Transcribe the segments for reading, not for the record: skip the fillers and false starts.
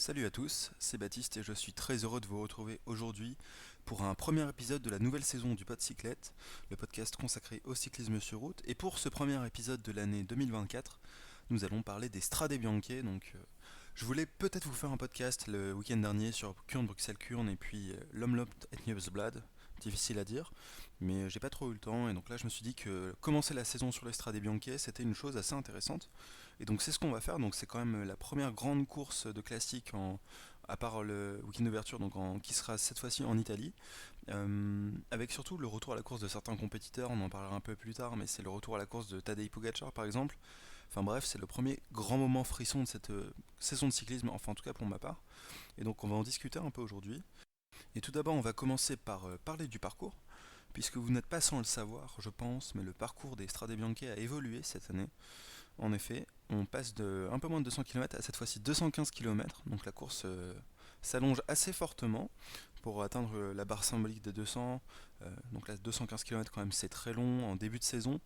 Salut à tous, c'est Baptiste et je suis très heureux de vous retrouver aujourd'hui pour un premier épisode de la nouvelle saison du Podcyclette, le podcast consacré au cyclisme sur route. Et pour ce premier épisode de l'année 2024, nous allons parler des Strade Bianche. Je voulais peut-être vous faire un podcast le week-end dernier sur Kurn, Bruxelles-Kurn et puis l'Omloop et Nieuwsblad, difficile à dire, mais j'ai pas trop eu le temps et donc là je me suis dit que commencer la saison sur les Strade Bianche c'était une chose assez intéressante. Et donc c'est ce qu'on va faire, donc c'est quand même la première grande course de classique à part le week-end d'ouverture, qui sera cette fois-ci en Italie, avec surtout le retour à la course de certains compétiteurs, on en parlera un peu plus tard, mais c'est le retour à la course de Tadej Pogacar par exemple. Enfin bref, c'est le premier grand moment frisson de cette saison de cyclisme, enfin en tout cas pour ma part. Et donc on va en discuter un peu aujourd'hui. Et tout d'abord on va commencer par parler du parcours, puisque vous n'êtes pas sans le savoir, je pense, mais le parcours des Strade Bianche a évolué cette année. En effet, on passe de un peu moins de 200 km à cette fois-ci 215 km, donc la course s'allonge assez fortement pour atteindre la barre symbolique des 200. Donc là, 215 km quand même, c'est très long en début de saison,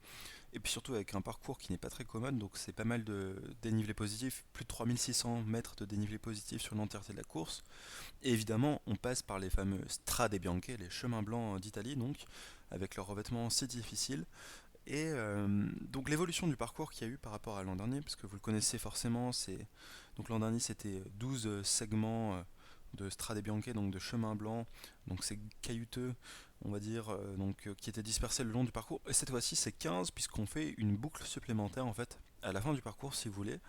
et puis surtout avec un parcours qui n'est pas très commode, donc c'est pas mal de dénivelé positif, plus de 3600 mètres de dénivelé positif sur l'entièreté de la course. Et évidemment, on passe par les fameux Strade Bianche, les chemins blancs d'Italie, donc avec leur revêtement si difficile. Et donc l'évolution du parcours qu'il y a eu par rapport à l'an dernier, parce que vous le connaissez forcément, c'est donc l'an dernier c'était 12 segments de Strade Bianche, donc de chemin blanc, donc c'est caillouteux, on va dire, qui étaient dispersés le long du parcours. Et cette fois-ci c'est 15 puisqu'on fait une boucle supplémentaire en fait à la fin du parcours si vous voulez.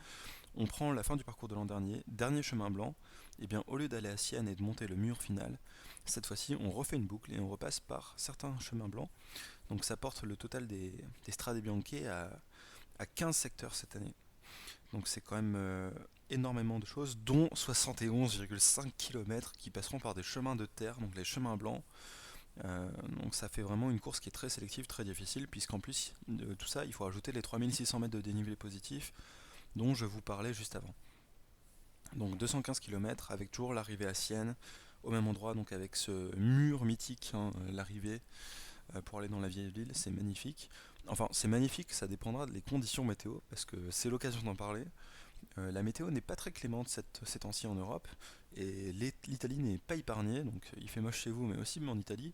On prend la fin du parcours de l'an dernier, dernier chemin blanc, et bien au lieu d'aller à Sienne et de monter le mur final, cette fois-ci on refait une boucle et on repasse par certains chemins blancs. Donc ça porte le total des Strade Bianche à 15 secteurs cette année. Donc c'est quand même énormément de choses, dont 71,5 km qui passeront par des chemins de terre, donc les chemins blancs. Donc ça fait vraiment une course qui est très sélective, très difficile, puisqu'en plus de tout ça, il faut ajouter les 3600 mètres de dénivelé positif dont je vous parlais juste avant. Donc 215 km avec toujours l'arrivée à Sienne, au même endroit, donc avec ce mur mythique, hein, l'arrivée pour aller dans la vieille ville, c'est magnifique. Enfin, c'est magnifique, ça dépendra des conditions météo, parce que c'est l'occasion d'en parler. La météo n'est pas très clémente ces temps-ci en Europe, et l'Italie n'est pas épargnée, donc il fait moche chez vous, mais aussi en Italie.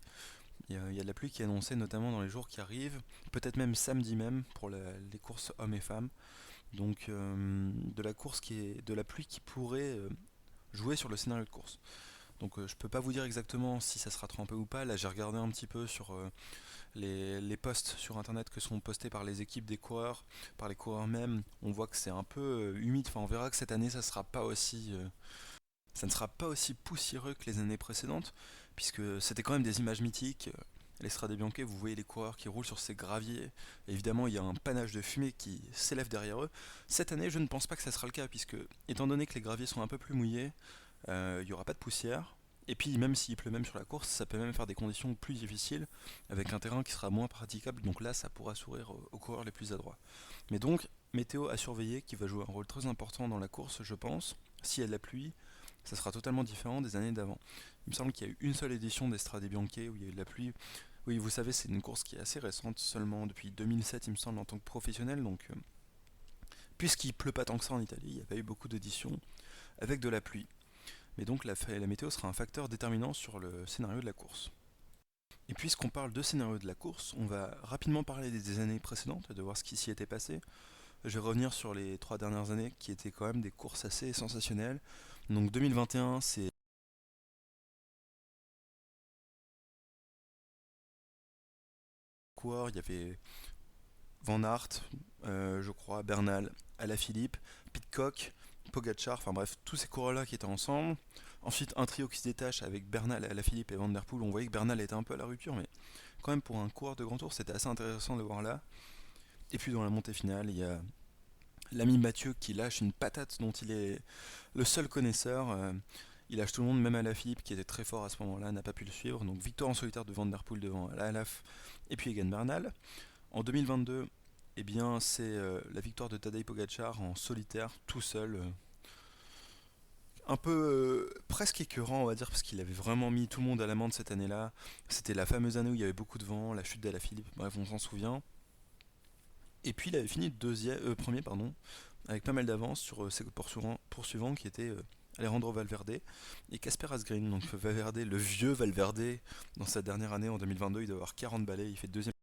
Il y a de la pluie qui est annoncée, notamment dans les jours qui arrivent, peut-être même samedi même, pour les courses hommes et femmes. Donc de la pluie qui pourrait jouer sur le scénario de course. Donc je peux pas vous dire exactement si ça sera trempé ou pas. Là j'ai regardé un petit peu sur les posts sur internet que sont postés par les équipes des coureurs, par les coureurs même, on voit que c'est un peu humide. Enfin, on verra que cette année, ça ne sera pas aussi poussiéreux que les années précédentes, puisque c'était quand même des images mythiques. Les Strade Bianche, vous voyez les coureurs qui roulent sur ces graviers. Évidemment, il y a un panache de fumée qui s'élève derrière eux. Cette année, je ne pense pas que ça sera le cas, puisque, étant donné que les graviers sont un peu plus mouillés, il n'y aura pas de poussière. Et puis même s'il pleut même sur la course, ça peut même faire des conditions plus difficiles, avec un terrain qui sera moins praticable, donc là ça pourra sourire aux coureurs les plus adroits. Mais donc, météo à surveiller qui va jouer un rôle très important dans la course, je pense. Si elle y a de la pluie, ça sera totalement différent des années d'avant. Il me semble qu'il y a eu une seule édition des Strade Bianche où il y a eu de la pluie. Oui, vous savez, c'est une course qui est assez récente, seulement depuis 2007 il me semble en tant que professionnel, donc puisqu'il pleut pas tant que ça en Italie, il n'y a pas eu beaucoup d'éditions avec de la pluie. Mais donc la météo sera un facteur déterminant sur le scénario de la course. Et puisqu'on parle de scénario de la course, on va rapidement parler des années précédentes, de voir ce qui s'y était passé. Je vais revenir sur les 3 dernières années qui étaient quand même des courses assez sensationnelles. Donc 2021, c'est coureur, il y avait Van Aert, je crois, Bernal, Alaphilippe, Pidcock, Pogacar, enfin bref, tous ces coureurs-là qui étaient ensemble. Ensuite, un trio qui se détache avec Bernal, Alaphilippe et Van Der Poel. On voyait que Bernal était un peu à la rupture, mais quand même pour un coureur de grand tour, c'était assez intéressant de le voir là. Et puis dans la montée finale, il y a l'ami Mathieu qui lâche une patate dont il est le seul connaisseur. Il lâche tout le monde, même Alaphilippe qui était très fort à ce moment-là, n'a pas pu le suivre. Donc victoire en solitaire de Van Der Poel devant Alaf et puis Egan Bernal. En 2022, eh bien, c'est la victoire de Tadej Pogacar en solitaire, tout seul. Un peu presque écœurant, on va dire, parce qu'il avait vraiment mis tout le monde à l'amende cette année-là. C'était la fameuse année où il y avait beaucoup de vent, la chute d'Alaphilippe, bref, on s'en souvient. Et puis il avait fini premier, pardon, avec pas mal d'avance sur ses poursuivants qui étaient Alejandro Valverde et Casper Asgreen. Donc Valverde, le vieux Valverde, dans sa dernière année en 2022, il doit avoir 40 balais, il fait deuxième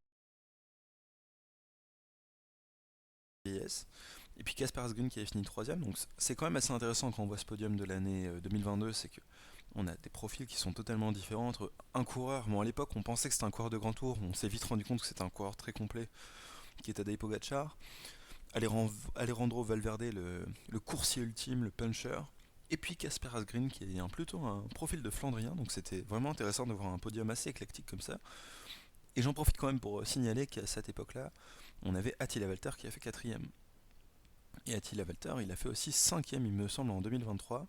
vieillesse. Et puis Casper Asgreen qui avait fini troisième. Donc c'est quand même assez intéressant quand on voit ce podium de l'année 2022, c'est que on a des profils qui sont totalement différents entre un coureur. Bon, à l'époque, on pensait que c'était un coureur de grand tour, on s'est vite rendu compte que c'était un coureur très complet, qui est Tadej Pogacar. Alejandro Valverde, le coursier ultime, le puncher. Et puis Casper Asgreen, qui est plutôt un profil de Flandrien, donc c'était vraiment intéressant de voir un podium assez éclectique comme ça. Et j'en profite quand même pour signaler qu'à cette époque-là, on avait Attila Valter qui a fait quatrième. Et Attila Valter, il a fait aussi cinquième, il me semble, en 2023.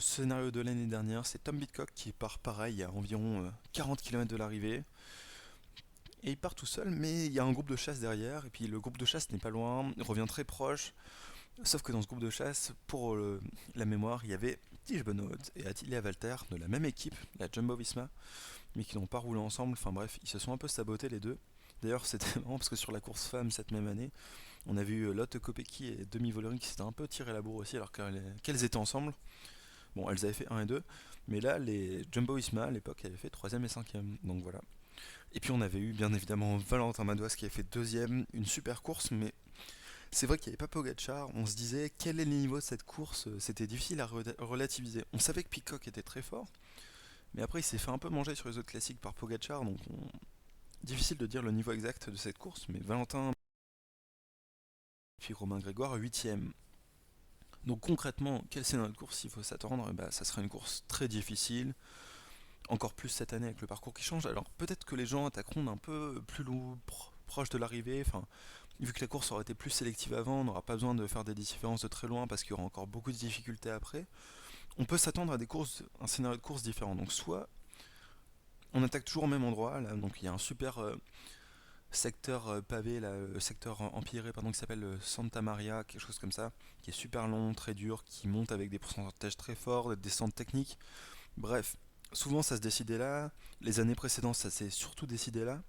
Scénario de l'année dernière, c'est Tom Pidcock qui part pareil à environ 40 km de l'arrivée. Et il part tout seul, mais il y a un groupe de chasse derrière, et puis le groupe de chasse n'est pas loin, il revient très proche. Sauf que dans ce groupe de chasse, pour la mémoire, il y avait Tige Benoît et Attila Valter de la même équipe, la Jumbo Visma, mais qui n'ont pas roulé ensemble. Enfin bref, ils se sont un peu sabotés les deux. D'ailleurs, c'était marrant parce que sur la course femme cette même année, on a vu Lotte Kopecky et Demi Vollering qui s'étaient un peu tiré la bourre aussi alors qu'elles étaient ensemble. Bon, elles avaient fait 1 et 2, mais là, les Jumbo Visma à l'époque avaient fait 3 et 5. Donc voilà. Et puis on avait eu bien évidemment Valentin Madouas qui avait fait 2, une super course, mais c'est vrai qu'il n'y avait pas Pogacar. On se disait quel est le niveau de cette course, c'était difficile à relativiser. On savait que Peacock était très fort, mais après il s'est fait un peu manger sur les autres classiques par Pogacar, donc difficile de dire le niveau exact de cette course, mais Valentin puis Romain Grégoire 8ème. Donc concrètement, quelle c'est notre course s'il faut s'attendre? Ça sera une course très difficile, encore plus cette année avec le parcours qui change. Alors peut-être que les gens attaqueront d'un peu plus proche de l'arrivée, enfin, vu que la course aurait été plus sélective avant, on n'aura pas besoin de faire des différences de très loin parce qu'il y aura encore beaucoup de difficultés après. On peut s'attendre à des courses, un scénario de course différent. Donc soit on attaque toujours au même endroit, là, donc il y a un super secteur pavé, là, secteur empiré, pardon, qui s'appelle Santa Maria, quelque chose comme ça, qui est super long, très dur, qui monte avec des pourcentages très forts, des descentes techniques. Bref, souvent ça se décidait là. Les années précédentes, ça s'est surtout décidé là.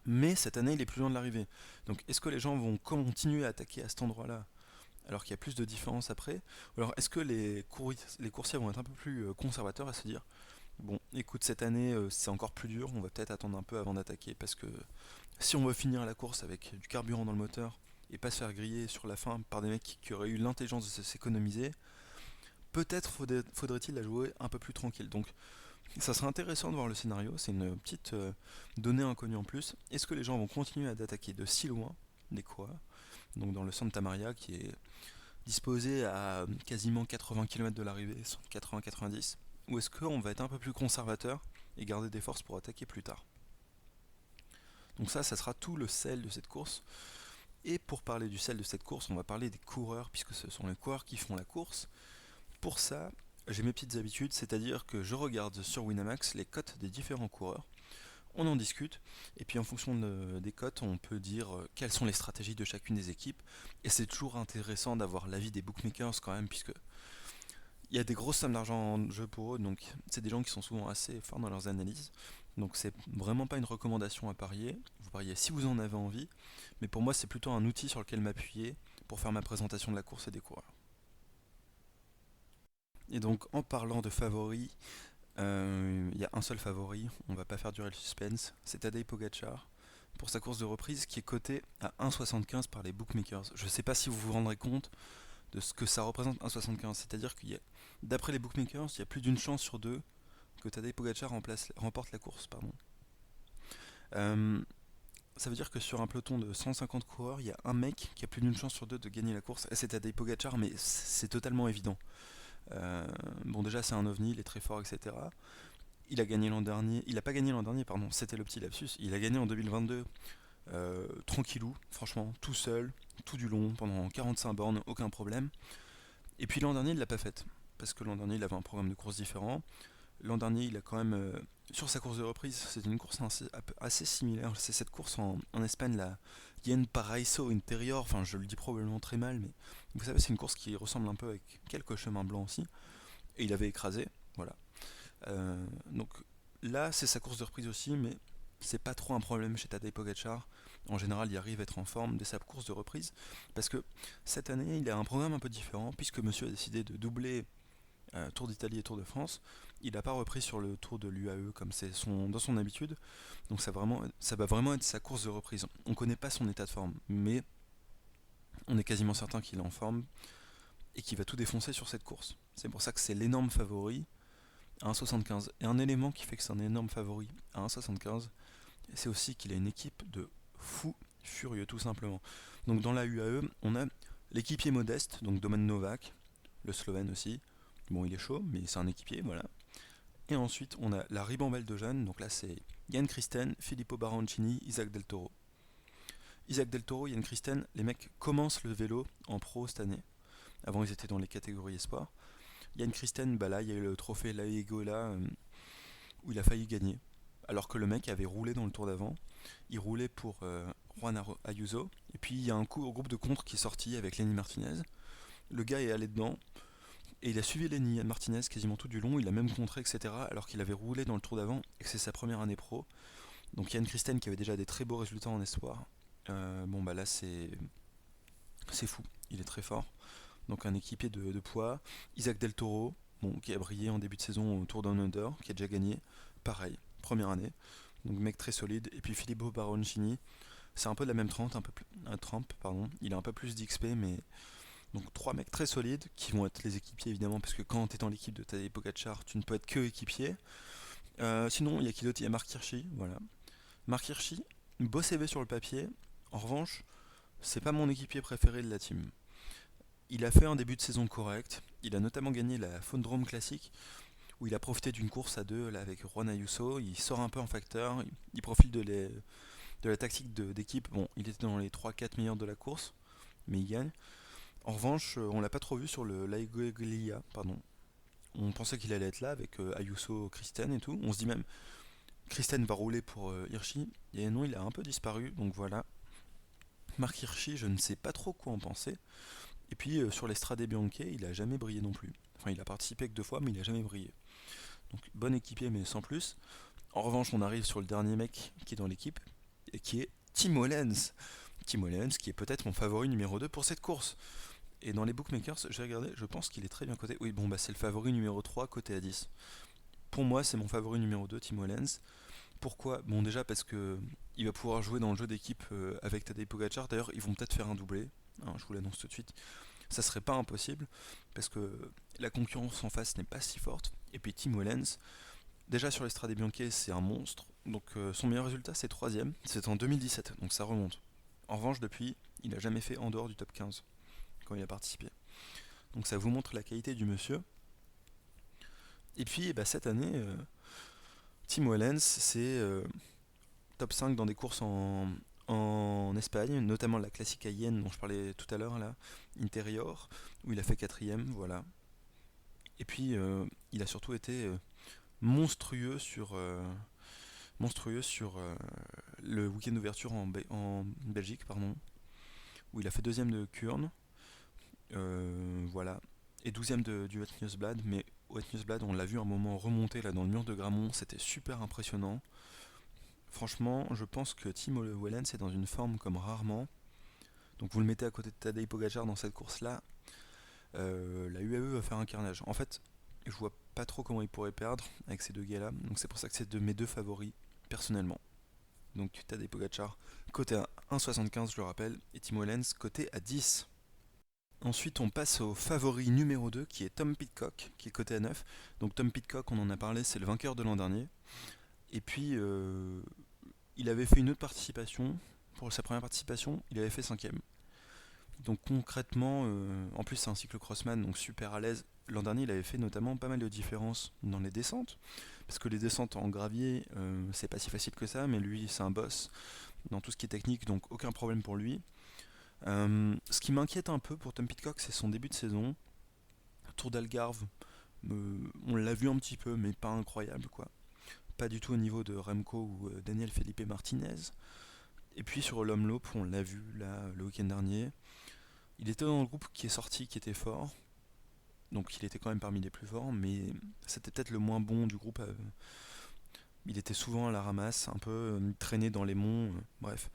Mais cette année, il est plus loin de l'arrivée. Donc est-ce que les gens vont continuer à attaquer à cet endroit-là alors qu'il y a plus de différence après? Ou alors est-ce que les coursiers vont être un peu plus conservateurs à se dire bon, écoute, cette année c'est encore plus dur, on va peut-être attendre un peu avant d'attaquer parce que si on veut finir la course avec du carburant dans le moteur et pas se faire griller sur la fin par des mecs qui auraient eu l'intelligence de s'économiser, peut-être faudrait-il la jouer un peu plus tranquille. Donc ça serait intéressant de voir le scénario, c'est une petite donnée inconnue en plus. Est-ce que les gens vont continuer d'attaquer de si loin des coureurs, donc dans le Santa Maria qui est disposé à quasiment 80 km de l'arrivée, 80-90, ou est-ce qu'on va être un peu plus conservateur et garder des forces pour attaquer plus tard? Donc ça sera tout le sel de cette course. Et pour parler du sel de cette course, on va parler des coureurs, puisque ce sont les coureurs qui font la course. Pour ça, j'ai mes petites habitudes, c'est-à-dire que je regarde sur Winamax les cotes des différents coureurs, on en discute, et puis en fonction des cotes, on peut dire quelles sont les stratégies de chacune des équipes, et c'est toujours intéressant d'avoir l'avis des bookmakers quand même, puisque il y a des grosses sommes d'argent en jeu pour eux, donc c'est des gens qui sont souvent assez forts dans leurs analyses. Donc c'est vraiment pas une recommandation à parier. Vous pariez si vous en avez envie, mais pour moi c'est plutôt un outil sur lequel m'appuyer pour faire ma présentation de la course et des coureurs. Et donc en parlant de favoris, il y a un seul favori, on va pas faire durer le suspense, c'est Tadej Pogacar pour sa course de reprise qui est coté à 1,75 par les bookmakers. Je sais pas si vous vous rendrez compte de ce que ça représente 1,75, c'est-à-dire d'après les bookmakers, il y a plus d'une chance sur deux que Tadej Pogacar remporte la course. Pardon. Euh, Ça veut dire que sur un peloton de 150 coureurs, il y a un mec qui a plus d'une chance sur deux de gagner la course. Et c'est Tadej Pogacar, mais c'est totalement évident. Bon, déjà, c'est un ovni, il est très fort, etc. Il a gagné l'an dernier. Il a pas gagné l'an dernier, pardon, c'était le petit lapsus. Il a gagné en 2022, tranquillou, franchement, tout seul, tout du long, pendant 45 bornes, aucun problème. Et puis l'an dernier, il l'a pas faite. Parce que l'an dernier, il avait un programme de course différent. L'an dernier, il a quand même, sur sa course de reprise, c'était une course assez similaire. C'est cette course en Espagne, la Yen Paraíso Interior, enfin je le dis probablement très mal, mais vous savez, c'est une course qui ressemble un peu avec quelques chemins blancs aussi. Et il avait écrasé, voilà. Donc là, c'est sa course de reprise aussi, mais c'est pas trop un problème chez Tadej Pogacar. En général, il arrive à être en forme dès sa course de reprise, parce que cette année, il a un programme un peu différent, puisque monsieur a décidé de doubler Tour d'Italie et Tour de France. Il n'a pas repris sur le Tour de l'UAE comme c'est dans son habitude, donc ça va vraiment être sa course de reprise. On ne connaît pas son état de forme, mais on est quasiment certain qu'il est en forme et qu'il va tout défoncer sur cette course. C'est pour ça que c'est l'énorme favori à 1,75. Et un élément qui fait que c'est un énorme favori à 1,75, c'est aussi qu'il a une équipe de fous furieux, tout simplement. Donc dans la UAE, on a l'équipier modeste, donc Domen Novak, le Slovène aussi. Bon, il est chaud, mais c'est un équipier, voilà. Et ensuite, on a la ribambelle de jeunes, donc là c'est Yann Christen, Filippo Baroncini, Isaac Del Toro. Isaac Del Toro, Yann Christen, les mecs commencent le vélo en pro cette année. Avant, ils étaient dans les catégories espoirs. Yann Christen, bah là, il y a eu le trophée Laegola où il a failli gagner. Alors que le mec avait roulé dans le tour d'avant. Il roulait pour Juan Ayuso. Et puis il y a un groupe de contre qui est sorti avec Lenny Martinez. Le gars est allé dedans. Et il a suivi Lenny Martinez quasiment tout du long. Il a même contré, etc. Alors qu'il avait roulé dans le tour d'avant et que c'est sa première année pro. Donc Yann Christen qui avait déjà des très beaux résultats en espoir. Bon bah là c'est fou. Il est très fort. Donc un équipier de poids. Isaac Del Toro, bon, qui a brillé en début de saison au Tour Down Under, qui a déjà gagné. Pareil, première année. Donc mec très solide. Et puis Filippo Baroncini, c'est un peu de la même trempe, pardon. Il a un peu plus d'XP, mais donc trois mecs très solides qui vont être les équipiers évidemment, parce que quand tu es dans l'équipe de Tadej Pogacar, tu ne peux être que équipier. Sinon, il y a qui d'autre? Il y a Marc Hirschi, voilà. Marc Hirschi, beau CV sur le papier. En revanche, c'est pas mon équipier préféré de la team. Il a fait un début de saison correct. Il a notamment gagné la Fondrome Classic, où il a profité d'une course à deux là, avec Juan Ayuso. Il sort un peu en facteur. Il profite de la tactique d'équipe. Bon, il était dans les 3-4 meilleurs de la course, mais il gagne. En revanche, on l'a pas trop vu sur le Laigueglia, pardon. On pensait qu'il allait être là avec Ayuso, Christen et tout. On se dit même, Christen va rouler pour Hirschi. Et non, il a un peu disparu. Donc voilà. Marc Hirschi, je ne sais pas trop quoi en penser. Et puis sur l'Estrade Bianche, il a jamais brillé non plus. Enfin, il a participé que 2 fois, mais il a jamais brillé. Donc bon équipier, mais sans plus. En revanche, on arrive sur le dernier mec qui est dans l'équipe, et qui est Tim Wellens. Tim Wellens, qui est peut-être mon favori numéro 2 pour cette course. Et dans les bookmakers, j'ai regardé, je pense qu'il est très bien coté. Oui, bon, bah c'est le favori numéro 3 coté à 10. Pour moi, c'est mon favori numéro 2, Tim Wellens. Pourquoi? Bon, déjà parce que il va pouvoir jouer dans le jeu d'équipe avec Tadej Pogacar. D'ailleurs, ils vont peut-être faire un doublé. Hein, je vous l'annonce tout de suite. Ça serait pas impossible parce que la concurrence en face n'est pas si forte. Et puis Tim Wellens, déjà sur l'Estrade Bianche, c'est un monstre. Donc son meilleur résultat, c'est 3ème. C'est en 2017, donc ça remonte. En revanche, depuis, il n'a jamais fait en dehors du top 15 quand il a participé. Donc ça vous montre la qualité du monsieur. Et puis bah, cette année, Tim Wellens, c'est top 5 dans des courses en Espagne, notamment la Classique Cayenne dont je parlais tout à l'heure, là, Interior, où il a fait 4ème, voilà. Et puis il a surtout été monstrueux sur le week-end d'ouverture en Belgique, pardon, où il a fait 2ème de Kurn, voilà, et 12ème du Wet Newsblad, mais Wet Newsblad, on l'a vu un moment remonter là dans le mur de Gramont, c'était super impressionnant. Franchement, je pense que Tim Wellens est dans une forme comme rarement. Donc vous le mettez à côté de Tadej Pogacar dans cette course-là, la UAE va faire un carnage. En fait, je vois pas trop comment il pourrait perdre avec ces deux gars-là. Donc c'est pour ça que c'est de mes deux favoris, personnellement. Donc Tadej Pogacar, côté à 1,75 je le rappelle, et Tim Wellens, côté à 10. Ensuite, on passe au favori numéro 2, qui est Tom Pidcock, qui est côté à 9. Donc Tom Pidcock, on en a parlé, c'est le vainqueur de l'an dernier. Et puis, il avait fait une autre participation. Pour sa première participation, il avait fait 5ème. Donc concrètement, en plus c'est un cyclo-crossman, donc super à l'aise. L'an dernier, il avait fait notamment pas mal de différences dans les descentes. Parce que les descentes en gravier, c'est pas si facile que ça, mais lui, c'est un boss dans tout ce qui est technique, donc aucun problème pour lui. Ce qui m'inquiète un peu pour Tom Pidcock, c'est son début de saison. Tour d'Algarve, on l'a vu un petit peu, mais pas incroyable, quoi. Pas du tout au niveau de Remco ou Daniel Felipe Martinez. Et puis sur l'Homme-Lope, on l'a vu là le week-end dernier. Il était dans le groupe qui est sorti, qui était fort. Donc il était quand même parmi les plus forts, mais c'était peut-être le moins bon du groupe. Il était souvent à la ramasse, un peu traîné dans les monts, bref.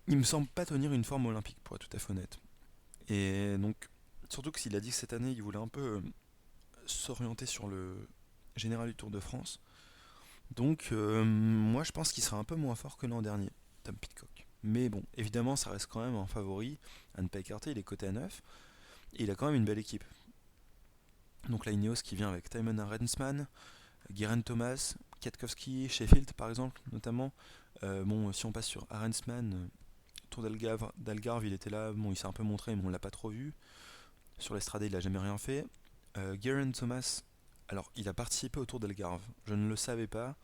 il me semble pas tenir une forme olympique, pour être tout à fait honnête. Et donc, surtout que s'il a dit que cette année, il voulait un peu s'orienter sur le général du Tour de France. Donc, moi, je pense qu'il sera un peu moins fort que l'an dernier, Tom Pidcock. Mais bon, évidemment, ça reste quand même un favori à ne pas écarter. Il est coté à 9. Et il a quand même une belle équipe. Donc la Ineos qui vient avec Tymon Arensman, Geraint Thomas, Kwiatkowski, Sheffield par exemple, notamment. Bon, si on passe sur Arensman, Tour d'Algarve, il était là, bon, il s'est un peu montré, mais on l'a pas trop vu. Sur l'Estrade, il a jamais rien fait. Geraint Thomas, alors il a participé au Tour d'Algarve, je ne le savais pas.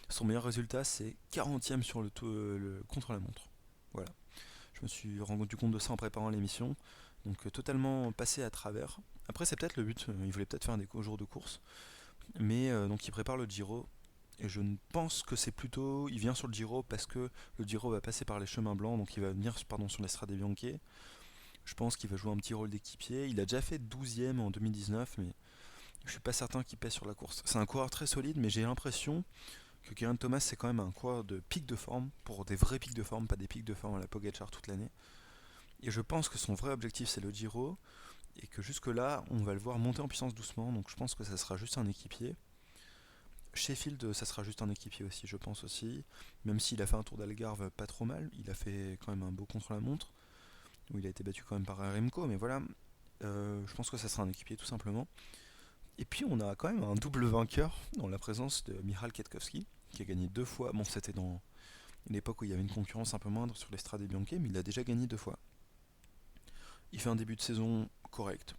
Son meilleur résultat, c'est 40ème sur le contre-la-montre. Voilà. Je me suis rendu compte de ça en préparant l'émission. Donc totalement passé à travers. Après, c'est peut-être le but, il voulait peut-être faire des jours de course. Mais donc il prépare le Giro. Et je ne pense que c'est plutôt. Il vient sur le Giro parce que le Giro va passer par les chemins blancs. Donc il va venir sur l'Estrade Bianche. Je pense qu'il va jouer un petit rôle d'équipier. Il a déjà fait 12ème en 2019, mais je suis pas certain qu'il pèse sur la course. C'est un coureur très solide, mais j'ai l'impression que Geraint Thomas, c'est quand même un coureur de pic de forme, pour des vrais pics de forme, pas des pics de forme à la Pogacar toute l'année. Et je pense que son vrai objectif, c'est le Giro, et que jusque-là, on va le voir monter en puissance doucement, donc je pense que ça sera juste un équipier. Sheffield, ça sera juste un équipier aussi, je pense aussi, même s'il a fait un tour d'Algarve pas trop mal, il a fait quand même un beau contre-la-montre, où il a été battu quand même par Remco, mais voilà, je pense que ça sera un équipier tout simplement. Et puis on a quand même un double vainqueur dans la présence de Michal Kwiatkowski, qui a gagné 2 fois, bon c'était dans l'époque où il y avait une concurrence un peu moindre sur l'Estrade Bianche, mais il a déjà gagné 2 fois. Il fait un début de saison correct,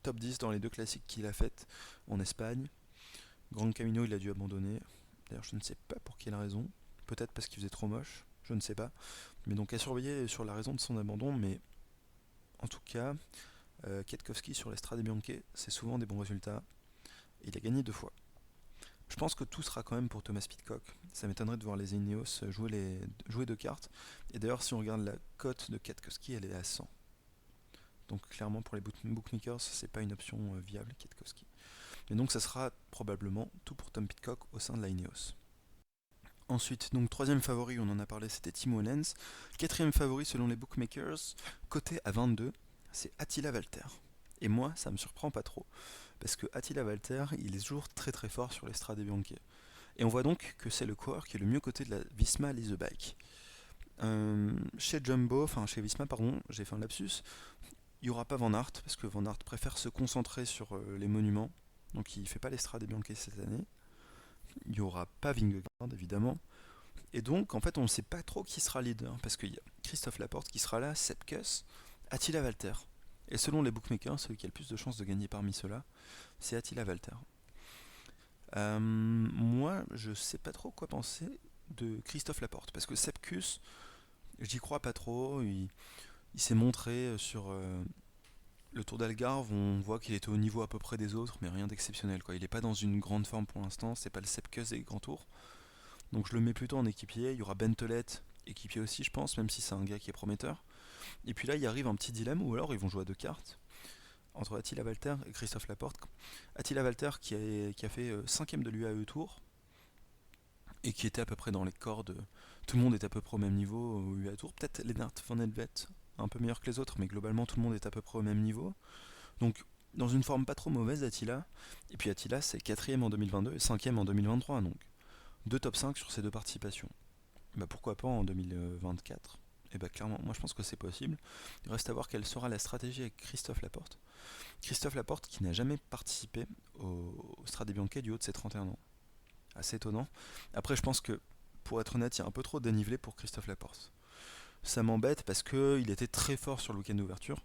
top 10 dans les 2 classiques qu'il a faites en Espagne. Grand Camino, il a dû abandonner. D'ailleurs, je ne sais pas pour quelle raison. Peut-être parce qu'il faisait trop moche, je ne sais pas. Mais donc à surveiller sur la raison de son abandon, mais en tout cas, Kwiatkowski sur l'Estrade Bianche, c'est souvent des bons résultats. Et il a gagné 2 fois. Je pense que tout sera quand même pour Thomas Pidcock. Ça m'étonnerait de voir les Ineos jouer 2 cartes. Et d'ailleurs, si on regarde la cote de Kwiatkowski, elle est à 100. Donc clairement, pour les bookmakers, c'est pas une option viable, Kwiatkowski. Et donc ça sera probablement tout pour Tom Pidcock au sein de la Ineos. Ensuite, donc troisième favori, on en a parlé, c'était Timo Lenz. Quatrième favori selon les bookmakers, coté à 22, c'est Attila Valter. Et moi, ça me surprend pas trop, parce que Attila Valter, il est toujours très très fort sur l'Estrade Bianche. Et on voit donc que c'est le coureur qui est le mieux coté de la Visma Lease Bike. Chez Jumbo, enfin chez Visma, pardon, j'ai fait un lapsus, il n'y aura pas Van Aert, parce que Van Aert préfère se concentrer sur les monuments, donc il ne fait pas l'Estrade Bianche cette année. Il n'y aura pas Vingegaard, évidemment. Et donc, en fait, on ne sait pas trop qui sera leader, parce qu'il y a Christophe Laporte qui sera là, Sepp Kuss, Attila Valter. Et selon les bookmakers, celui qui a le plus de chances de gagner parmi ceux-là, c'est Attila Valter. Moi, je sais pas trop quoi penser de Christophe Laporte, parce que Sepp Kuss, j'y crois pas trop. Il s'est montré sur le Tour d'Algarve, on voit qu'il était au niveau à peu près des autres, mais rien d'exceptionnel, quoi. Il n'est pas dans une grande forme pour l'instant, c'est pas le Sepp Kuss des grands tours. Donc je le mets plutôt en équipier. Il y aura Ben Tolet, équipier aussi, je pense, même si c'est un gars qui est prometteur. Et puis là, il arrive un petit dilemme, ou alors ils vont jouer à 2 cartes entre Attila Valter et Christophe Laporte. Attila Valter qui a fait 5ème de l'UAE Tour et qui était à peu près dans les cordes. Tout le monde est à peu près au même niveau au UAE Tour. Peut-être Lennart Van Elvet un peu meilleur que les autres, mais globalement tout le monde est à peu près au même niveau. Donc dans une forme pas trop mauvaise Attila. Et puis Attila c'est 4ème en 2022 et 5ème en 2023. Donc 2 top 5 sur ces 2 participations. Bah pourquoi pas en 2024. Et bah clairement, moi je pense que c'est possible. Il reste à voir quelle sera la stratégie avec Christophe Laporte. Christophe Laporte qui n'a jamais participé au Strade Bianche du haut de ses 31 ans. Assez étonnant. Après je pense que, pour être honnête, il y a un peu trop de dénivelé pour Christophe Laporte. Ça m'embête parce qu'il était très fort sur le week-end d'ouverture.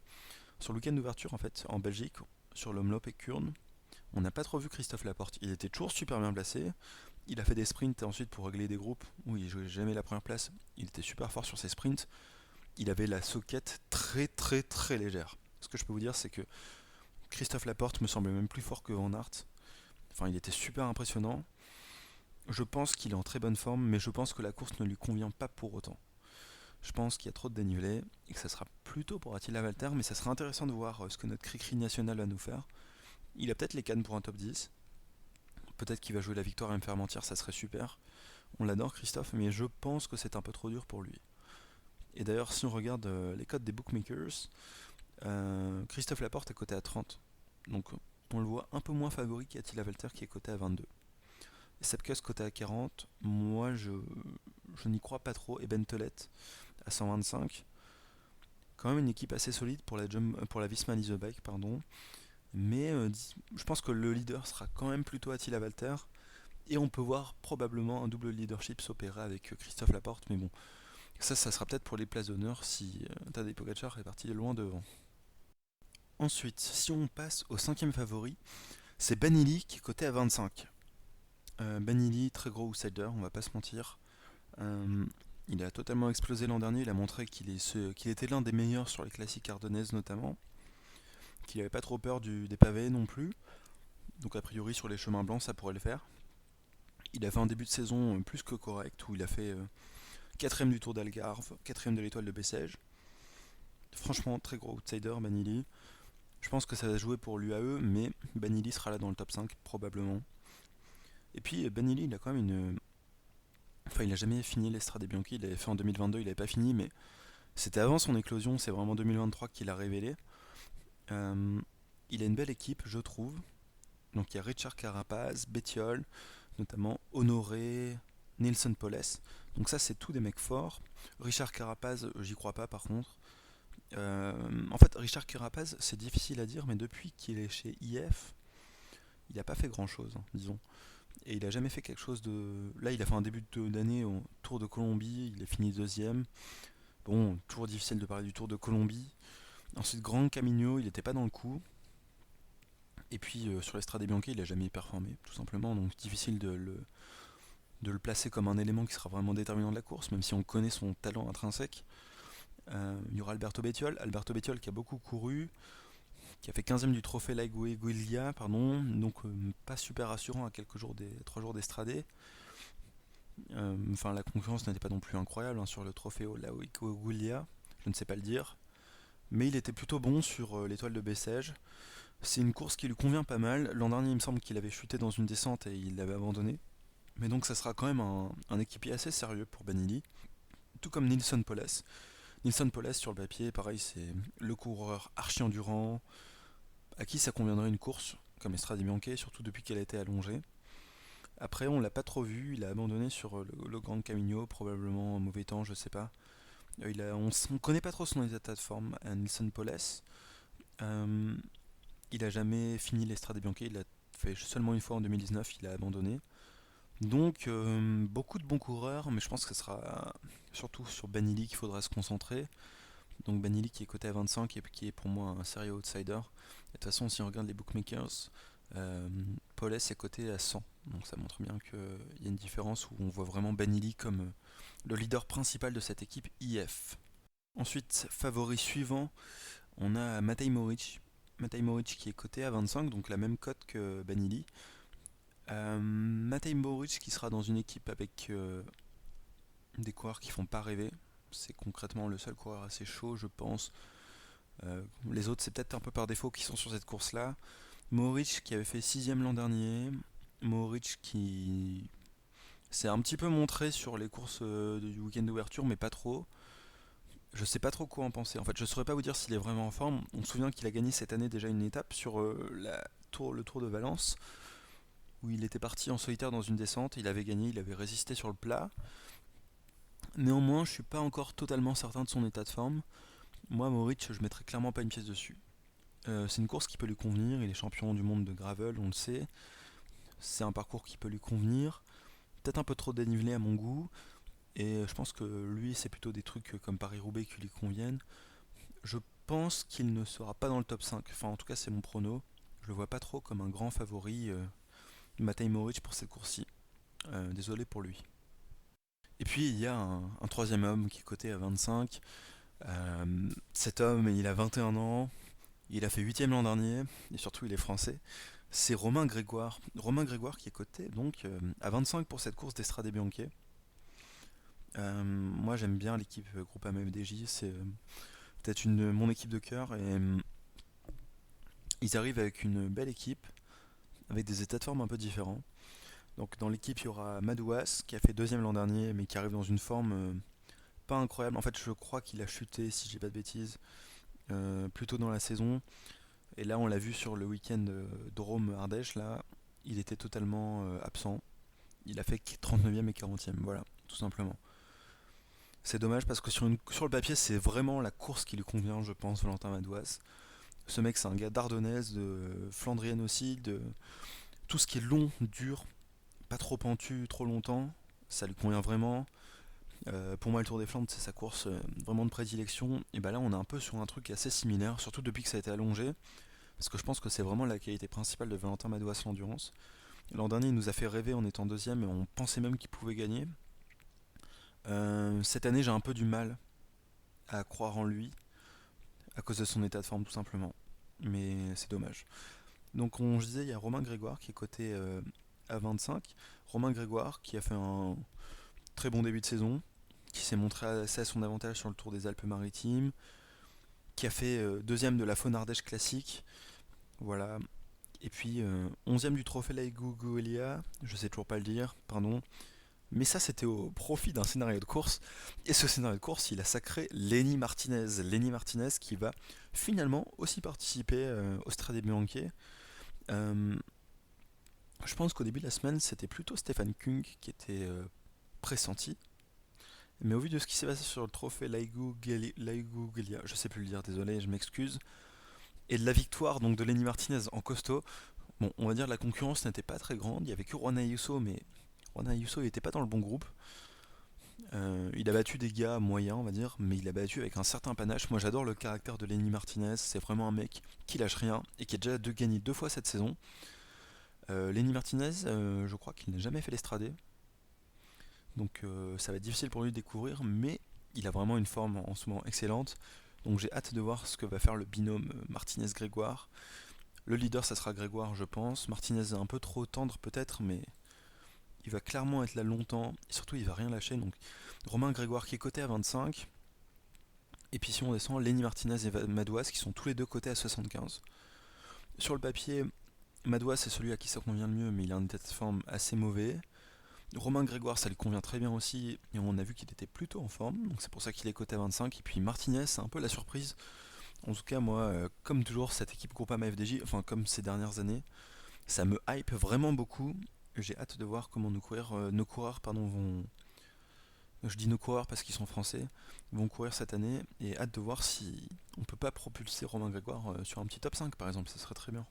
Sur le week-end d'ouverture en fait, en Belgique, sur l'Omloop et Kurn, on n'a pas trop vu Christophe Laporte. Il était toujours super bien placé. Il a fait des sprints ensuite pour régler des groupes où il jouait jamais la première place. Il était super fort sur ses sprints. Il avait la soquette très très très légère. Ce que je peux vous dire, c'est que Christophe Laporte me semblait même plus fort que Van Aert. Enfin, il était super impressionnant. Je pense qu'il est en très bonne forme, mais je pense que la course ne lui convient pas pour autant. Je pense qu'il y a trop de dénivelé et que ça sera plutôt pour Attila Valter, mais ça sera intéressant de voir ce que notre cri-cri national va nous faire. Il a peut-être les cannes pour un top 10. Peut-être qu'il va jouer la victoire et me faire mentir, ça serait super. On l'adore Christophe, mais je pense que c'est un peu trop dur pour lui. Et d'ailleurs, si on regarde les cotes des bookmakers, Christophe Laporte est coté à 30. Donc on le voit un peu moins favori qu'Attila Valter qui est coté à 22. Et Sepkus coté à 40, moi je n'y crois pas trop. Et Ben Tollett à 125. Quand même une équipe assez solide pour la Visma Leasebike, pardon. Mais je pense que le leader sera quand même plutôt Attila Valter. Et on peut voir probablement un double leadership s'opérer avec Christophe Laporte. Mais bon, ça sera peut-être pour les places d'honneur si Tadej Pogacar est parti loin devant. Ensuite, si on passe au cinquième favori, c'est Ben Illy qui est coté à 25. Ben Illy, très gros outsider, on va pas se mentir. Il a totalement explosé l'an dernier, il a montré qu'il était l'un des meilleurs sur les classiques ardennaises notamment, qu'il n'avait pas trop peur des pavés non plus, donc a priori sur les chemins blancs ça pourrait le faire. Il a fait un début de saison plus que correct, où il a fait 4ème du Tour d'Algarve, 4ème de l'Étoile de Bessèges. Franchement, très gros outsider, Ben Illy. Je pense que ça va jouer pour l'UAE, mais Ben Illy sera là dans le top 5 probablement. Et puis Ben Illy, il a quand même une... Enfin, il a jamais fini l'Estrade Bianchi, il l'avait fait en 2022, il n'avait pas fini, mais c'était avant son éclosion, c'est vraiment 2023 qu'il a révélé. Il a une belle équipe, je trouve. Donc il y a Richard Carapaz, Bettiol, notamment Honoré, Nilsson Poles. Donc ça, c'est tous des mecs forts. Richard Carapaz, j'y crois pas par contre. En fait, Richard Carapaz, c'est difficile à dire, mais depuis qu'il est chez IF, il n'a pas fait grand chose, hein, disons. Et il a jamais fait quelque chose de. Là, il a fait un début d'année au Tour de Colombie, il est fini deuxième. Bon, toujours difficile de parler du Tour de Colombie. Ensuite, Grand Camino, il n'était pas dans le coup. Et puis sur l'Estrade Bianchi, il n'a jamais performé, tout simplement. Donc difficile de le placer comme un élément qui sera vraiment déterminant de la course, même si on connaît son talent intrinsèque. Il y aura Alberto Bettiol qui a beaucoup couru, qui a fait 15ème du trophée Laiguiglia, pardon, donc pas super rassurant à 3 jours d'Estrade. Enfin, la concurrence n'était pas non plus incroyable hein, sur le trophée Laiguiglia, je ne sais pas le dire. Mais il était plutôt bon sur l'étoile de Bessèges. C'est une course qui lui convient pas mal. L'an dernier, il me semble qu'il avait chuté dans une descente et il l'avait abandonné. Mais donc ça sera quand même un équipier assez sérieux pour Ben Illy. Tout comme Nilsson Poles. Nilsson Poles sur le papier, pareil, c'est le coureur archi-endurant, à qui ça conviendrait une course comme Estrade Bianchi, surtout depuis qu'elle a été allongée. Après, on l'a pas trop vu, il a abandonné sur le Grand Camino, probablement en mauvais temps, je sais pas. On connaît pas trop son état de forme à Nilsson Poles. Euh, il a jamais fini l'Estrade Bianchi, il l'a fait seulement une fois en 2019, il a abandonné. Donc beaucoup de bons coureurs, mais je pense que ce sera surtout sur Ben Illy qu'il faudra se concentrer. Donc Ben Illy qui est coté à 25 et qui est pour moi un sérieux outsider. Et de toute façon, si on regarde les bookmakers, Paul est coté à 100. Donc ça montre bien qu'il y a une différence où on voit vraiment Ben Illy comme le leader principal de cette équipe IF. Ensuite, favori suivant, on a Matej Moric. Matej Moric qui est coté à 25, donc la même cote que Ben Illy. Matej Moric qui sera dans une équipe avec des coureurs qui font pas rêver. C'est concrètement le seul coureur assez chaud, je pense. Les autres, c'est peut-être un peu par défaut qui sont sur cette course-là. Moric qui avait fait 6ème l'an dernier. Moric qui s'est un petit peu montré sur les courses du week-end d'ouverture, mais pas trop. Je sais pas trop quoi en penser. En fait, je saurais pas vous dire s'il est vraiment en forme. On se souvient qu'il a gagné cette année déjà une étape sur le Tour de Valence, où il était parti en solitaire dans une descente. Il avait gagné, il avait résisté sur le plat. Néanmoins, je suis pas encore totalement certain de son état de forme. Moi, Moric, je mettrais clairement pas une pièce dessus. C'est une course qui peut lui convenir. Il est champion du monde de gravel, on le sait. C'est un parcours qui peut lui convenir. Peut-être un peu trop dénivelé à mon goût. Et je pense que lui, c'est plutôt des trucs comme Paris-Roubaix qui lui conviennent. Je pense qu'il ne sera pas dans le top 5. Enfin, en tout cas, c'est mon prono. Je le vois pas trop comme un grand favori, Matej Moric, pour cette course-ci. Désolé pour lui. Et puis, il y a un troisième homme qui est coté à 25. Cet homme, il a 21 ans. Il a fait 8ème l'an dernier. Et surtout, il est français. C'est Romain Grégoire. Romain Grégoire qui est coté donc à 25 pour cette course d'Estrade Bianchi. Moi, j'aime bien l'équipe Groupama FDJ. C'est peut-être mon équipe de cœur. Et ils arrivent avec une belle équipe, avec des états de forme un peu différents. Donc dans l'équipe, il y aura Madouas qui a fait 2ème l'an dernier, mais qui arrive dans une forme pas incroyable. En fait, je crois qu'il a chuté, si j'ai pas de bêtises, plus tôt dans la saison. Et là, on l'a vu sur le week-end Drôme-Ardèche, là, il était totalement absent. Il a fait 39e et 40e, voilà, tout simplement. C'est dommage parce que sur le papier, c'est vraiment la course qui lui convient, je pense, Valentin Madouas. Ce mec, c'est un gars d'Ardennaise, de Flandrienne aussi, de tout ce qui est long, dur, pas trop pentu trop longtemps, ça lui convient vraiment. Pour moi, le Tour des Flandres, c'est sa course vraiment de prédilection. Et bah là, on est un peu sur un truc assez similaire, surtout depuis que ça a été allongé, parce que je pense que c'est vraiment la qualité principale de Valentin Madouas, l'endurance. L'an dernier, il nous a fait rêver en étant deuxième et on pensait même qu'il pouvait gagner. Cette année, j'ai un peu du mal à croire en lui, à cause de son état de forme tout simplement. Mais c'est dommage. Donc je disais, il y a Romain Grégoire qui est coté à 25. Romain Grégoire qui a fait un très bon début de saison, qui s'est montré assez à son avantage sur le Tour des Alpes-Maritimes, qui a fait deuxième de la Faune Ardèche classique. Voilà. Et puis 11e du trophée Laiguguelia, je sais toujours pas le dire, pardon. Mais ça, c'était au profit d'un scénario de course. Et ce scénario de course, il a sacré Lenny Martinez. Lenny Martinez qui va finalement aussi participer au Strade Bianche. Euh, je pense qu'au début de la semaine, c'était plutôt Stefan Kung qui était pressenti. Mais au vu de ce qui s'est passé sur le trophée Laiguguelia, je sais plus le dire, désolé, je m'excuse, et de la victoire donc de Lenny Martinez en costaud, bon, on va dire que la concurrence n'était pas très grande. Il y avait que Juan Ayuso, mais Juan Ayuso il n'était pas dans le bon groupe. Il a battu des gars moyens, on va dire, mais il a battu avec un certain panache. Moi, j'adore le caractère de Lenny Martinez. C'est vraiment un mec qui lâche rien et qui a déjà gagné 2 fois cette saison. Lenny Martinez, je crois qu'il n'a jamais fait l'Estradé, donc ça va être difficile pour lui de découvrir, mais il a vraiment une forme en ce moment excellente. Donc j'ai hâte de voir ce que va faire le binôme Martinez-Grégoire. Le leader, ça sera Grégoire, je pense. Martinez est un peu trop tendre peut-être, mais il va clairement être là longtemps. Et surtout, il va rien lâcher. Donc Romain Grégoire qui est coté à 25. Et puis si on descend, Lenny Martinez et Madouas qui sont tous les deux cotés à 75. Sur le papier, Madouas c'est celui à qui ça convient le mieux, mais il a un état de forme assez mauvais. Romain Grégoire, ça lui convient très bien aussi, et on a vu qu'il était plutôt en forme, donc c'est pour ça qu'il est coté à 25. Et puis Martinez, c'est un peu la surprise. En tout cas, moi, comme toujours, cette équipe Groupama FDJ, enfin comme ces dernières années, ça me hype vraiment beaucoup. J'ai hâte de voir comment nos coureurs vont. Je dis nos coureurs parce qu'ils sont français, vont courir cette année, et hâte de voir si on peut pas propulser Romain Grégoire sur un petit top 5 par exemple, ça serait très bien.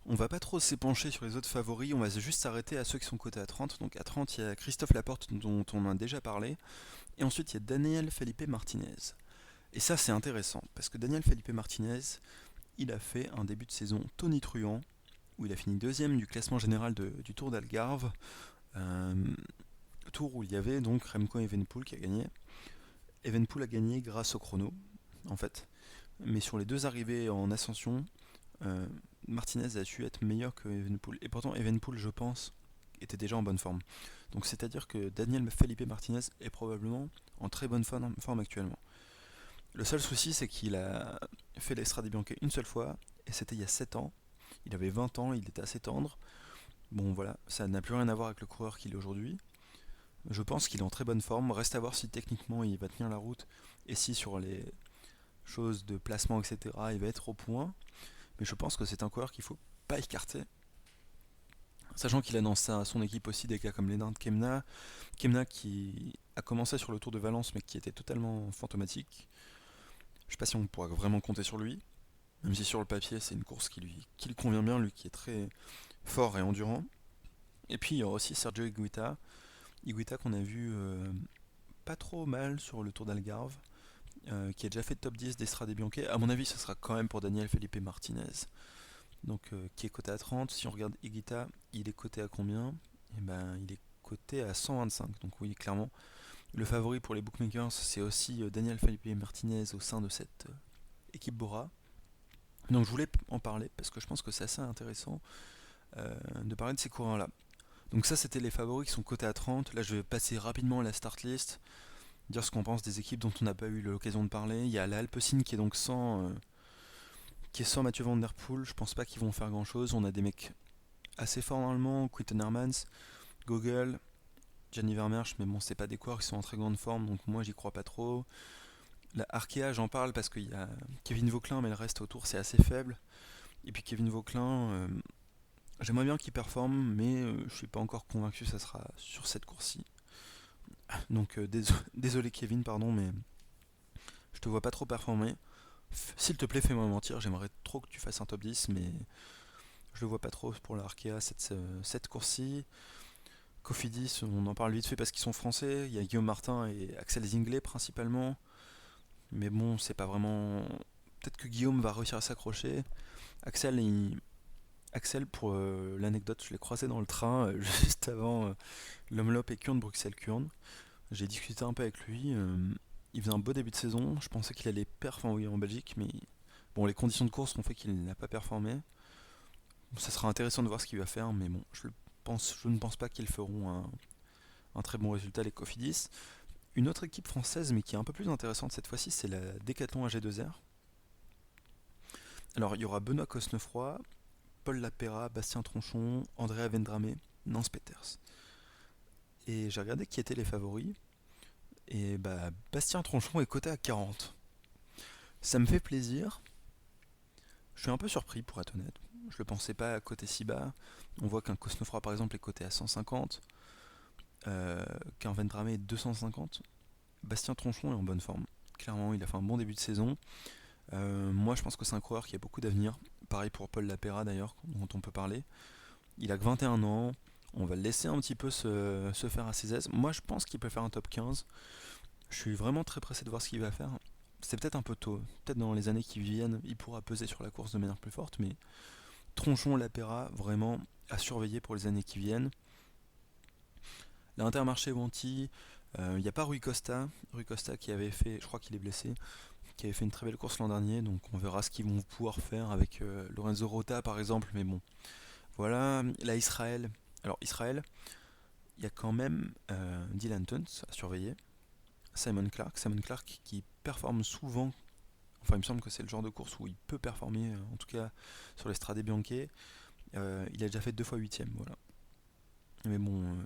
On va pas trop s'épancher sur les autres favoris, on va juste s'arrêter à ceux qui sont cotés à 30. Donc à 30, il y a Christophe Laporte dont on a déjà parlé, et ensuite il y a Daniel Felipe Martinez. Et ça c'est intéressant, parce que Daniel Felipe Martinez, il a fait un début de saison tonitruant, où il a fini deuxième du classement général du Tour d'Algarve, euh, tour où il y avait donc Remco Evenepoel qui a gagné. Evenepoel a gagné grâce au chrono, en fait, mais sur les deux arrivées en ascension, euh, Martinez a su être meilleur que Evenepoel. Et pourtant, Evenepoel, je pense, était déjà en bonne forme. Donc c'est-à-dire que Daniel Felipe Martinez est probablement en très bonne forme actuellement. Le seul souci, c'est qu'il a fait l'Estrade Bianche une seule fois, et c'était il y a 7 ans. Il avait 20 ans, il était assez tendre. Bon voilà, ça n'a plus rien à voir avec le coureur qu'il est aujourd'hui. Je pense qu'il est en très bonne forme. Reste à voir si techniquement il va tenir la route et si sur les choses de placement, etc., il va être au point. Mais je pense que c'est un coureur qu'il ne faut pas écarter. Sachant qu'il a dans son équipe aussi des gars comme Lennart Kemna. Kemna qui a commencé sur le Tour de Valence mais qui était totalement fantomatique. Je ne sais pas si on pourra vraiment compter sur lui. Même si sur le papier c'est une course qui lui convient bien, lui qui est très fort et endurant. Et puis il y aura aussi Sergio Higuita. Higuita qu'on a vu pas trop mal sur le Tour d'Algarve. Qui a déjà fait top 10 d'Estrade Bianche. À mon avis, ce sera quand même pour Daniel Felipe Martinez. Donc, qui est coté à 30. Si on regarde Higuita, il est coté à combien? Eh ben, il est coté à 125. Donc, oui, clairement, le favori pour les bookmakers, c'est aussi Daniel Felipe Martinez au sein de cette équipe Bora. Donc, je voulais en parler parce que je pense que c'est assez intéressant de parler de ces coureurs-là. Donc, ça, c'était les favoris qui sont cotés à 30. Là, je vais passer rapidement à la start list, dire ce qu'on pense des équipes dont on n'a pas eu l'occasion de parler. Il y a la Alpecin qui est donc sans Mathieu Van Der Poel. Je pense pas qu'ils vont faire grand chose. On a des mecs assez forts normalement, Quinten Hermans, Gogol, Gianni Vermeersch, mais bon, c'est pas des coureurs qui sont en très grande forme, donc moi j'y crois pas trop. La Arkea, j'en parle parce qu'il y a Kevin Vauquelin, mais le reste autour c'est assez faible. Et puis Kevin Vauquelin, j'aimerais bien qu'il performe, mais je suis pas encore convaincu que ça sera sur cette course-ci. Donc désolé Kevin, pardon, mais je te vois pas trop performer. S'il te plaît, fais-moi mentir, j'aimerais trop que tu fasses un top 10, mais je le vois pas trop pour la Arkea cette course-ci. Cofidis, on en parle vite fait parce qu'ils sont français. Il y a Guillaume Martin et Axel Zinglet principalement. Mais bon, c'est pas vraiment. Peut-être que Guillaume va réussir à s'accrocher. Axel, Axel, pour l'anecdote, je l'ai croisé dans le train juste avant l'Omloop et Kurn, Bruxelles-Kurn. J'ai discuté un peu avec lui. Il faisait un beau début de saison. Je pensais qu'il allait performer en Belgique, mais bon, les conditions de course ont fait qu'il n'a pas performé. Ça sera intéressant de voir ce qu'il va faire, mais bon, je ne pense pas qu'ils feront un très bon résultat, les Cofidis. Une autre équipe française, mais qui est un peu plus intéressante cette fois-ci, c'est la Decathlon AG2R. Alors, il y aura Benoît Cosnefroy, Paul Lapera, Bastien Tronchon, Andrea Vendrame, Nance Peters. Et j'ai regardé qui étaient les favoris. Et bah, Bastien Tronchon est coté à 40. Ça me fait plaisir. Je suis un peu surpris pour être honnête. Je le pensais pas à côté si bas. On voit qu'un Cosnefroy par exemple est coté à 150, qu'un Vendrame est 250. Bastien Tronchon est en bonne forme. Clairement, il a fait un bon début de saison. Moi, je pense que c'est un coureur qui a beaucoup d'avenir. Pareil pour Paul Lapera d'ailleurs, dont on peut parler. Il a que 21 ans. On va le laisser un petit peu se faire à ses aises. Moi, je pense qu'il peut faire un top 15. Je suis vraiment très pressé de voir ce qu'il va faire. C'est peut-être un peu tôt. Peut-être dans les années qui viennent, il pourra peser sur la course de manière plus forte. Mais Tronchon, Lapera, vraiment à surveiller pour les années qui viennent. L'Intermarché Wanty, il n'y a pas Rui Costa. Rui Costa qui avait fait, je crois qu'il est blessé, qui avait fait une très belle course l'an dernier, donc on verra ce qu'ils vont pouvoir faire avec Lorenzo Rota par exemple, mais bon. Voilà, là Israël. Alors Israël, il y a quand même Dylan Tuns à surveiller, Simon Clark qui performe souvent, enfin il me semble que c'est le genre de course où il peut performer, en tout cas sur les Strade Bianche. Il a déjà fait 2 fois 8ème, voilà. Mais bon,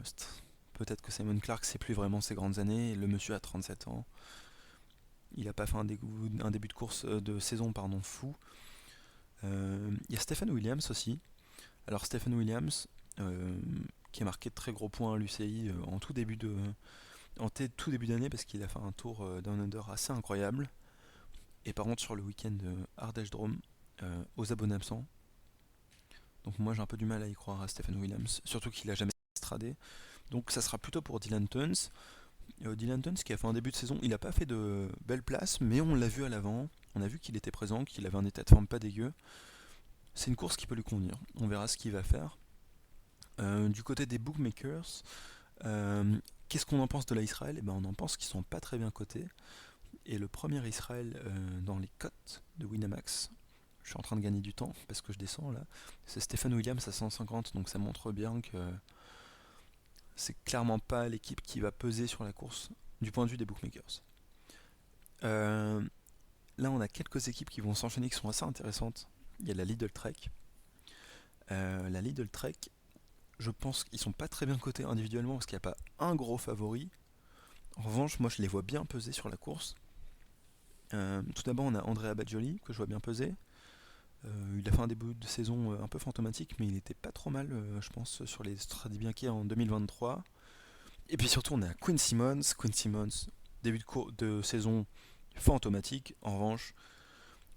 peut-être que Simon Clark c'est plus vraiment ses grandes années, le monsieur a 37 ans. Il n'a pas fait un début de course de saison pardon, fou. Il y a Stephen Williams aussi. Alors Stephen Williams, qui a marqué de très gros points à l'UCI tout début d'année parce qu'il a fait un tour Down Under assez incroyable. Et par contre sur le week-end de Ardèche Drôme, aux abonnés absents. Donc moi j'ai un peu du mal à y croire à Stephen Williams, surtout qu'il a jamais stradé. Donc ça sera plutôt pour Dylan Tuns. Dylan Tuns qui a fait un début de saison, il n'a pas fait de belles places, mais on l'a vu à l'avant. On a vu qu'il était présent, qu'il avait un état de forme pas dégueu. C'est une course qui peut lui convenir. On verra ce qu'il va faire. Du côté des bookmakers, qu'est-ce qu'on en pense de la Israël? On en pense qu'ils sont pas très bien cotés. Et le premier Israël dans les cotes de Winamax, je suis en train de gagner du temps parce que je descends là, c'est Stephen Williams à 150, donc ça montre bien que c'est clairement pas l'équipe qui va peser sur la course du point de vue des bookmakers. Là, on a quelques équipes qui vont s'enchaîner qui sont assez intéressantes. Il y a la Lidl Trek. La Lidl Trek, je pense qu'ils sont pas très bien cotés individuellement parce qu'il n'y a pas un gros favori. En revanche, moi je les vois bien peser sur la course. Tout d'abord, on a Andrea Baggioli que je vois bien peser. Il a fait un début de saison un peu fantomatique, mais il était pas trop mal, je pense, sur les Strade Bianche en 2023. Et puis surtout, on a Quinn Simmons. Quinn Simmons, début de saison fantomatique. En revanche,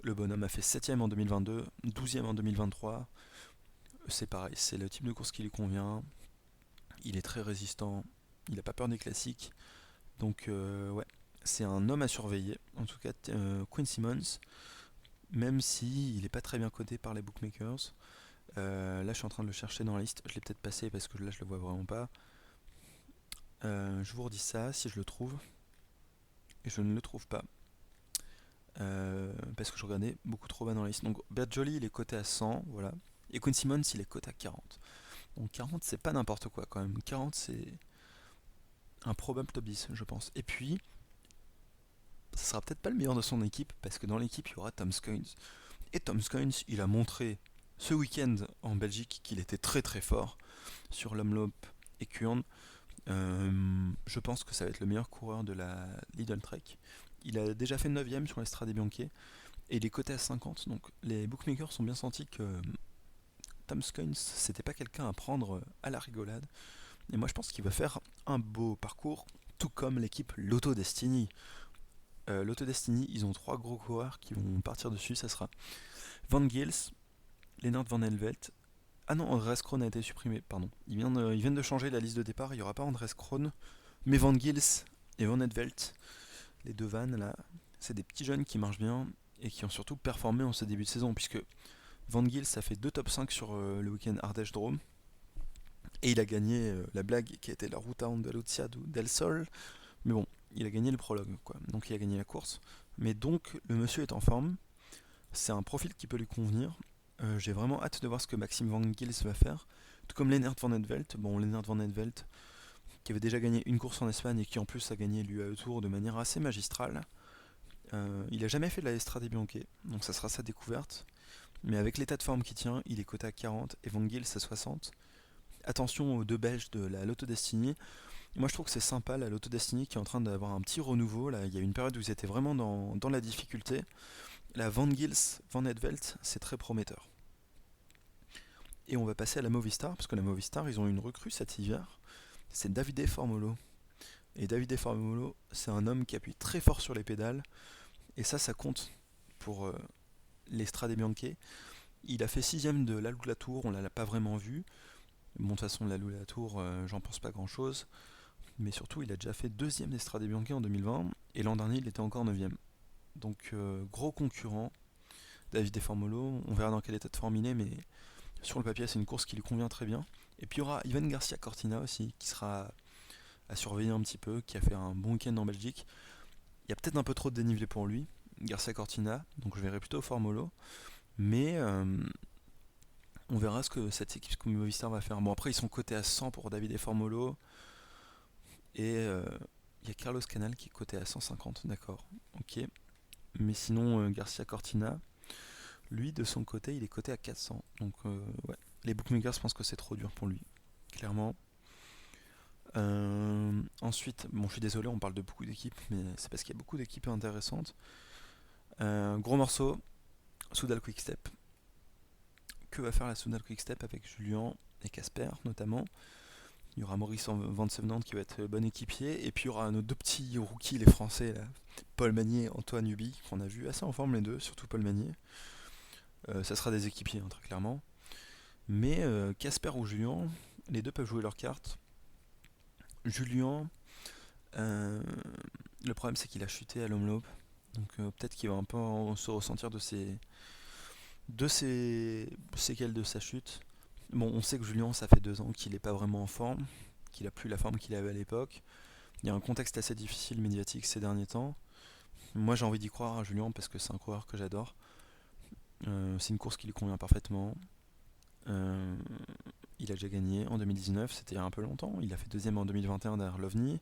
le bonhomme a fait 7ème en 2022, 12ème en 2023. C'est pareil, c'est le type de course qui lui convient. Il est très résistant, il n'a pas peur des classiques. Donc, ouais, c'est un homme à surveiller. En tout cas, Quinn Simmons, même s'il n'est pas très bien coté par les bookmakers. Là, je suis en train de le chercher dans la liste. Je l'ai peut-être passé parce que là, je le vois vraiment pas. Je vous redis ça si je le trouve. Et je ne le trouve pas. Parce que je regardais beaucoup trop bas dans la liste. Donc Berjoli il est coté à 100, voilà. Et Quinn Simmons il est coté à 40. Donc 40 c'est pas n'importe quoi quand même. 40 c'est un probable top 10 je pense. Et puis, ça sera peut-être pas le meilleur de son équipe parce que dans l'équipe il y aura Tom Scoins. Et Tom Scoins il a montré ce week-end en Belgique qu'il était très très fort sur l'Omloop et Kurn. Je pense que ça va être le meilleur coureur de la Lidl Trek. Il a déjà fait 9ème sur l'Estrade Bianche et il est coté à 50. Donc les bookmakers ont bien senti que Tom Scoins, c'était pas quelqu'un à prendre à la rigolade. Et moi je pense qu'il va faire un beau parcours, tout comme l'équipe Lotto Destiny. Lotto Destiny, ils ont 3 gros coureurs qui vont partir dessus. Ça sera Van Gils, Lennart Van Helvelt. Ah non, Andres Krohn a été supprimé, pardon. Ils viennent de changer la liste de départ, il n'y aura pas Andres Krohn, mais Van Gils et Van Helvelt, les deux vannes là, c'est des petits jeunes qui marchent bien et qui ont surtout performé en ce début de saison, puisque Van Gils a fait 2 top 5 sur le week-end Ardèche Drôme, et il a gagné la blague qui était la Ruta Andalucía del Sol, mais bon, il a gagné le prologue, quoi. Donc il a gagné la course. Mais donc le monsieur est en forme, c'est un profil qui peut lui convenir. J'ai vraiment hâte de voir ce que Maxime Van Gils va faire. Tout comme Lennart Van Helvelt. Bon, Lennart Van Helvelt, qui avait déjà gagné une course en Espagne et qui en plus a gagné l'UAE Tour de manière assez magistrale. Il a jamais fait de la Estrade Bianche, donc ça sera sa découverte. Mais avec l'état de forme qu'il tient, il est coté à 40 et Van Gils à 60. Attention aux deux Belges de la Lotto Destiny. Moi je trouve que c'est sympa la Lotto Destiny qui est en train d'avoir un petit renouveau. Là, il y a eu une période où ils étaient vraiment dans la difficulté. La Van Gils, Van Helvelt, c'est très prometteur. Et on va passer à la Movistar, parce que la Movistar, ils ont une recrue cet hiver. C'est Davide Formolo. Et Davide Formolo, c'est un homme qui appuie très fort sur les pédales. Et ça compte pour l'Estrade Bianche. Il a fait 6ème de l'Alou Tour, on l'a pas vraiment vu. Bon, de toute façon, l'Alou Tour, j'en pense pas grand chose. Mais surtout, il a déjà fait 2ème d'Estrade Bianche en 2020. Et l'an dernier, il était encore 9ème. Donc, gros concurrent. Davide Formolo, on verra dans quel état de forme il est, mais sur le papier, c'est une course qui lui convient très bien. Et puis il y aura Ivan Garcia Cortina aussi, qui sera à surveiller un petit peu, qui a fait un bon week-end en Belgique. Il y a peut-être un peu trop de dénivelé pour lui, Garcia Cortina, donc je verrai plutôt Formolo. Mais on verra ce que cette équipe comme Movistar va faire. Bon, après, ils sont cotés à 100 pour David et Formolo. Et il y a Carlos Canal qui est coté à 150, d'accord. Ok. Mais sinon, Garcia Cortina, lui, de son côté, il est coté à 400. Donc, ouais. Les bookmakers pensent que c'est trop dur pour lui, clairement. Ensuite, bon, je suis désolé, on parle de beaucoup d'équipes, mais c'est parce qu'il y a beaucoup d'équipes intéressantes. Gros morceau, Soudal Quickstep. Que va faire la Soudal Quickstep avec Julien et Casper, notamment. Il y aura Maurice Van Sevenant qui va être bon équipier, et puis il y aura nos deux petits rookies, les Français, là, Paul Magnier et Antoine Huby, qu'on a vu assez en forme les deux, surtout Paul Magnier. Ça sera des équipiers, hein, très clairement. Mais Casper ou Julien, les deux peuvent jouer leurs cartes. Julien, le problème c'est qu'il a chuté à l'Omloop. Donc peut-être qu'il va un peu se ressentir de ses séquelles de sa chute. Bon, on sait que Julien, ça fait 2 ans qu'il n'est pas vraiment en forme, qu'il a plus la forme qu'il avait à l'époque. Il y a un contexte assez difficile médiatique ces derniers temps. Moi j'ai envie d'y croire à Julien parce que c'est un coureur que j'adore. C'est une course qui lui convient parfaitement. Euh, il a déjà gagné en 2019, c'était il y a un peu longtemps. Il a fait 2ème en 2021 derrière Lovni.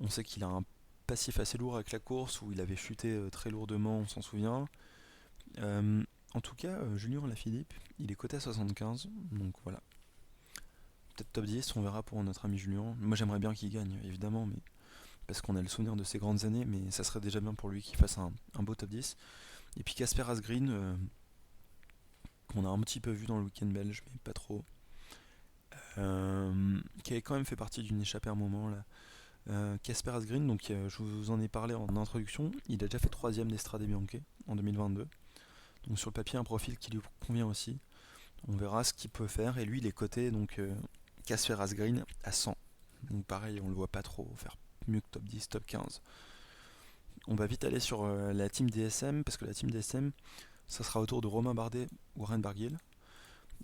On sait qu'il a un passif assez lourd avec la course où il avait chuté très lourdement, on s'en souvient. En tout cas, Julien Lafilippe, il est coté à 75, donc voilà. Peut-être top 10, on verra pour notre ami Julien. Moi j'aimerais bien qu'il gagne, évidemment, mais parce qu'on a le souvenir de ses grandes années, mais ça serait déjà bien pour lui qu'il fasse un beau top 10. Et puis Casper Asgreen, qu'on a un petit peu vu dans le week-end belge, mais pas trop. Qui avait quand même fait partie d'une échappée à un moment là. Casper Asgreen, donc je vous en ai parlé en introduction, il a déjà fait 3ème d'Estrade Bianche en 2022. Donc sur le papier, un profil qui lui convient aussi. On verra ce qu'il peut faire. Et lui, il est coté, donc Casper Asgreen à 100. Donc pareil, on le voit pas trop faire mieux que top 10, top 15. On va vite aller sur la team DSM, parce que la team DSM, ça sera autour de Romain Bardet, Warren Barguil.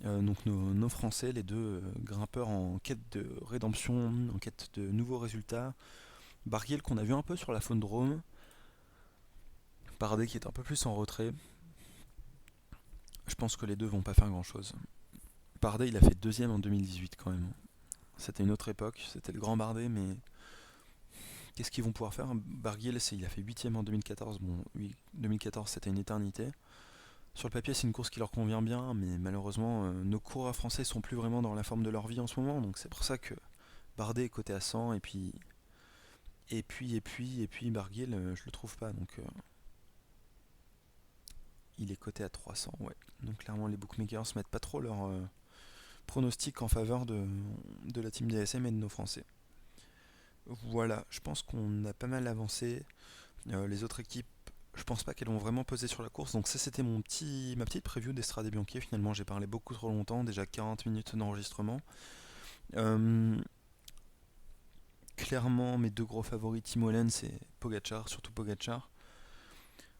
Donc nos Français, les deux grimpeurs en quête de rédemption, en quête de nouveaux résultats. Barguil qu'on a vu un peu sur la faune Drôme. Bardet qui est un peu plus en retrait. Je pense que les deux vont pas faire grand chose. Bardet il a fait 2ème en 2018 quand même. C'était une autre époque, c'était le grand Bardet, mais qu'est-ce qu'ils vont pouvoir faire? Barguil il a fait 8ème en 2014. Bon oui, 2014 c'était une éternité. Sur le papier c'est une course qui leur convient bien, mais malheureusement nos coureurs français sont plus vraiment dans la forme de leur vie en ce moment, donc c'est pour ça que Bardet est coté à 100 et puis Barguil, je le trouve pas, donc il est coté à 300, ouais. Donc clairement les bookmakers mettent pas trop leur pronostic en faveur de la team DSM et de nos Français. Voilà, je pense qu'on a pas mal avancé. Les autres équipes, je pense pas qu'elles vont vraiment peser sur la course. Donc ça c'était ma petite preview d'Estrade Bianchi. Finalement j'ai parlé beaucoup trop longtemps, déjà 40 minutes d'enregistrement. Euh, Clairement mes deux gros favoris Timolen c'est Pogacar, surtout Pogacar.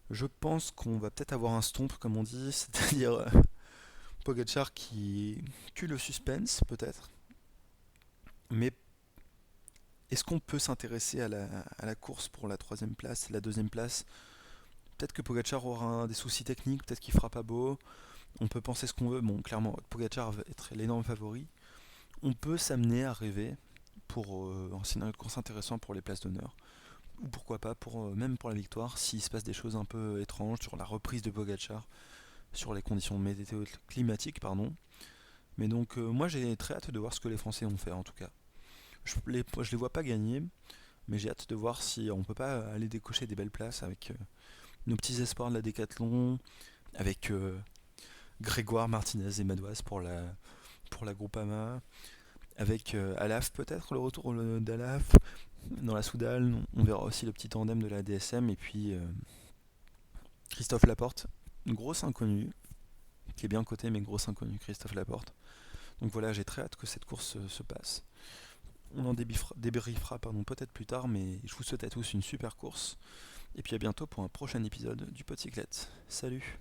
Je pense qu'on va peut-être avoir un stomp comme on dit, c'est-à-dire Pogacar qui tue le suspense peut-être. Mais est-ce qu'on peut s'intéresser à la course pour la troisième place, la deuxième place? Peut-être que Pogacar aura des soucis techniques, peut-être qu'il fera pas beau. On peut penser ce qu'on veut. Bon, clairement, Pogacar va être l'énorme favori. On peut s'amener à rêver pour un scénario de course intéressant pour les places d'honneur. Ou pourquoi pas, même pour la victoire, s'il se passe des choses un peu étranges sur la reprise de Pogacar, sur les conditions météo climatiques, pardon. Mais donc, moi j'ai très hâte de voir ce que les Français vont faire en tout cas. Je les vois pas gagner, mais j'ai hâte de voir si on peut pas aller décocher des belles places avec nos petits espoirs de la Décathlon, avec Grégoire, Martinez et Madouas pour la Groupama, avec Alaf peut-être, le retour d'Alaf dans la Soudal. On verra aussi le petit tandem de la DSM et puis Christophe Laporte, une grosse inconnue, qui est bien coté mais grosse inconnue, Christophe Laporte. Donc voilà, j'ai très hâte que cette course se passe. On en débriefera peut-être plus tard, mais je vous souhaite à tous une super course. Et puis à bientôt pour un prochain épisode du Podcyclette. Salut!